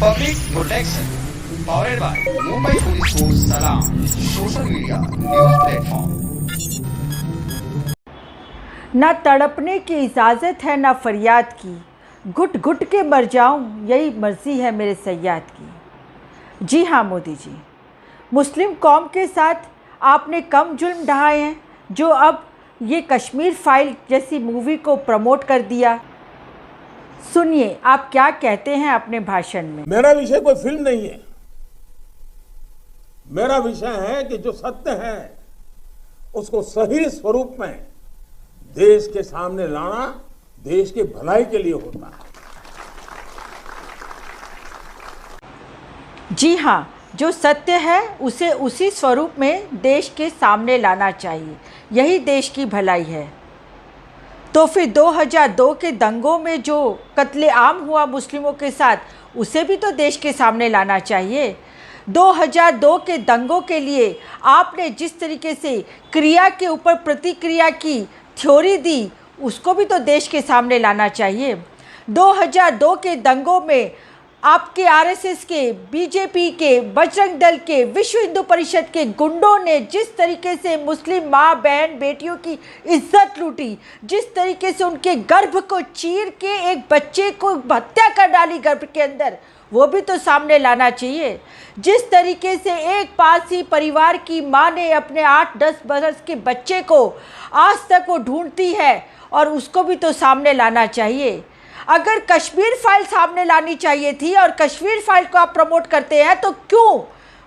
Public protection powered by Mumbai Police Force Salam social media news platform। न तड़पने की इजाज़त है न फरियाद की, घुट घुट के मर जाऊं यही मर्ज़ी है मेरे सय्याद की। जी हाँ मोदी जी, मुस्लिम कौम के साथ आपने कम जुल्म ढाए हैं जो अब ये कश्मीर फाइल जैसी मूवी को प्रमोट कर दिया। सुनिए आप क्या कहते हैं अपने भाषण में। मेरा विषय कोई फिल्म नहीं है, मेरा विषय है कि जो सत्य है उसको सही स्वरूप में देश के सामने लाना देश के भलाई के लिए होता है। जी हाँ, जो सत्य है उसे उसी स्वरूप में देश के सामने लाना चाहिए, यही देश की भलाई है। तो फिर 2002 के दंगों में जो कत्लेआम हुआ मुस्लिमों के साथ, उसे भी तो देश के सामने लाना चाहिए। 2002 के दंगों के लिए आपने जिस तरीके से क्रिया के ऊपर प्रतिक्रिया की थ्योरी दी, उसको भी तो देश के सामने लाना चाहिए। 2002 के दंगों में आपके आरएसएस के, बीजेपी के, बजरंग दल के, विश्व हिंदू परिषद के गुंडों ने जिस तरीके से मुस्लिम माँ बहन बेटियों की इज्जत लूटी, जिस तरीके से उनके गर्भ को चीर के एक बच्चे को हत्या कर डाली गर्भ के अंदर, वो भी तो सामने लाना चाहिए। जिस तरीके से एक पारसी परिवार की माँ ने अपने 8-10 बरस के बच्चे को आज तक वो ढूंढती है, और उसको भी तो सामने लाना चाहिए। अगर कश्मीर फाइल सामने लानी चाहिए थी और कश्मीर फाइल को आप प्रमोट करते हैं, तो क्यों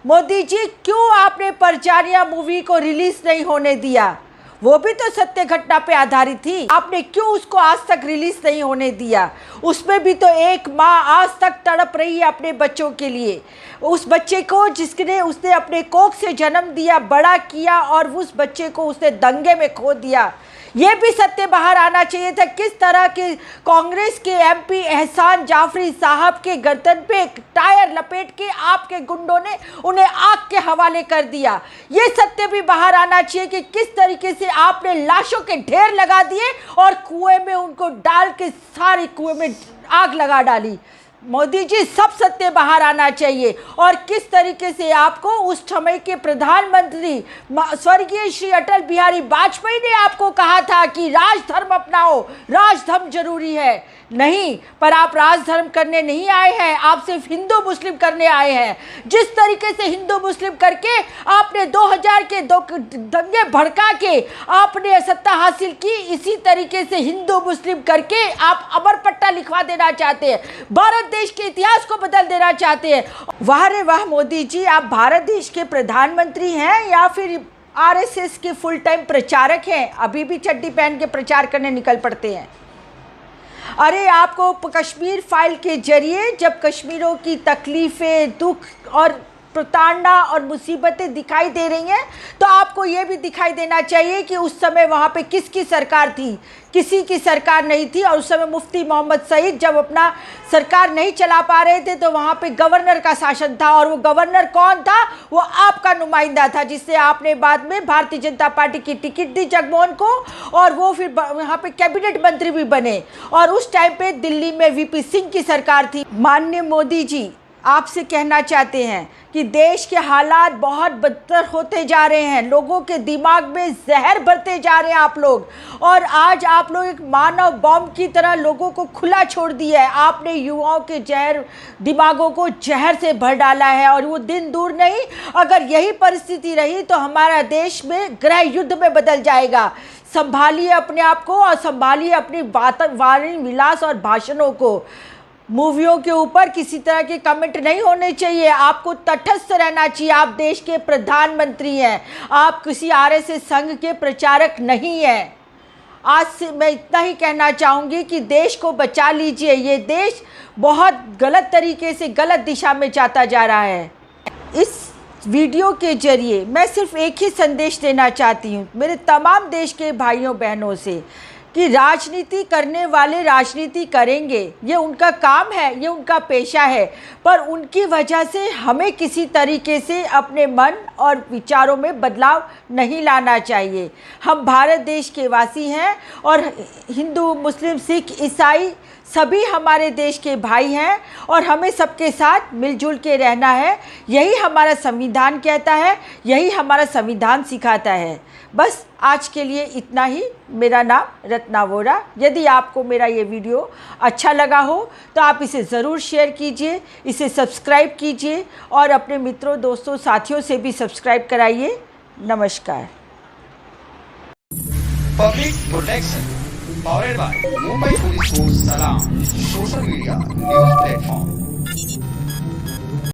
मोदी जी, क्यों आपने परचारिया मूवी को रिलीज नहीं होने दिया? वो भी तो सत्य घटना पे आधारित थी, आपने क्यों उसको आज तक रिलीज नहीं होने दिया? उसमें भी तो एक माँ आज तक तड़प रही है अपने बच्चों के लिए, उस बच्चे को जिसने उसने अपने कोख से जन्म दिया, बड़ा किया, और उस बच्चे को उसने दंगे में खो दिया। ये भी सत्य बाहर आना चाहिए था। किस तरह के कांग्रेस के एमपी एहसान जाफरी साहब के गर्दन पे टायर लपेट के आपके गुंडों ने उन्हें आग के हवाले कर दिया। ये सत्य भी बाहर आना चाहिए कि किस तरीके से आपने लाशों के ढेर लगा दिए और कुएं में उनको डाल के सारे कुएं में आग लगा डाली। मोदी जी, सब सत्य बाहर आना चाहिए। और किस तरीके से आपको उस समय के प्रधानमंत्री स्वर्गीय श्री अटल बिहारी वाजपेयी ने आपको कहा था कि राजधर्म अपनाओ, राजधर्म जरूरी है। नहीं, पर आप राजधर्म करने नहीं आए हैं, आप सिर्फ हिंदू मुस्लिम करने आए हैं। जिस तरीके से हिंदू मुस्लिम करके आपने 2000 के दंगे भड़का के आपने सत्ता हासिल की, इसी तरीके से हिंदू मुस्लिम करके आप अमर पट्टा लिखवा देना चाहते हैं, भारत देश के इतिहास को बदल देना चाहते हैं। वाह रे वाह मोदी जी, आप भारत देश के प्रधानमंत्री हैं या फिर आरएसएस के फुल टाइम प्रचारक हैं? अभी भी चड्डी पहन के प्रचार करने निकल पड़ते हैं। अरे आपको कश्मीर फाइल के जरिए जब कश्मीरों की तकलीफ़ें, दुख और प्रताड़ना और मुसीबतें दिखाई दे रही हैं, तो आपको ये भी दिखाई देना चाहिए कि उस समय वहाँ पे किसकी सरकार थी? किसी की सरकार नहीं थी। और उस समय मुफ्ती मोहम्मद सईद जब अपना सरकार नहीं चला पा रहे थे, तो वहाँ पे गवर्नर का शासन था, और वो गवर्नर कौन था? वो आपका नुमाइंदा था, जिससे आपने बाद में भारतीय जनता पार्टी की टिकट दी जगमोहन को, और वो फिर वहाँ पे कैबिनेट मंत्री भी बने। और उस टाइम पे दिल्ली में वीपी सिंह की सरकार थी। माननीय मोदी जी, आपसे कहना चाहते हैं कि देश के हालात बहुत बदतर होते जा रहे हैं, लोगों के दिमाग में जहर भरते जा रहे हैं आप लोग, और आज आप लोग एक मानव बॉम्ब की तरह लोगों को खुला छोड़ दिया है। आपने युवाओं के दिमागों को जहर से भर डाला है, और वो दिन दूर नहीं, अगर यही परिस्थिति रही तो हमारा देश में गृह युद्ध में बदल जाएगा। संभालिए अपने आप को और संभालिए अपनी वाणी विलास और भाषणों को। मूवियों के ऊपर किसी तरह के कमेंट नहीं होने चाहिए, आपको तटस्थ रहना चाहिए। आप देश के प्रधानमंत्री हैं, आप किसी आरएसएस संघ के प्रचारक नहीं हैं। आज से मैं इतना ही कहना चाहूँगी कि देश को बचा लीजिए, ये देश बहुत गलत तरीके से गलत दिशा में जाता जा रहा है। इस वीडियो के जरिए मैं सिर्फ एक ही संदेश देना चाहती हूँ मेरे तमाम देश के भाइयों बहनों से, कि राजनीति करने वाले राजनीति करेंगे, ये उनका काम है, ये उनका पेशा है, पर उनकी वजह से हमें किसी तरीके से अपने मन और विचारों में बदलाव नहीं लाना चाहिए। हम भारत देश के वासी हैं, और हिंदू, मुस्लिम, सिख, ईसाई सभी हमारे देश के भाई हैं और हमें सबके साथ मिलजुल के रहना है। यही हमारा संविधान कहता है, यही हमारा संविधान सिखाता है। बस आज के लिए इतना ही। मेरा नाम रत्ना वोरा। यदि आपको मेरा ये वीडियो अच्छा लगा हो तो आप इसे ज़रूर शेयर कीजिए, इसे सब्सक्राइब कीजिए और अपने मित्रों, दोस्तों, साथियों से भी सब्सक्राइब कराइए। नमस्कार। Public protection powered by Mumbai Police Force Salam, social media news platform.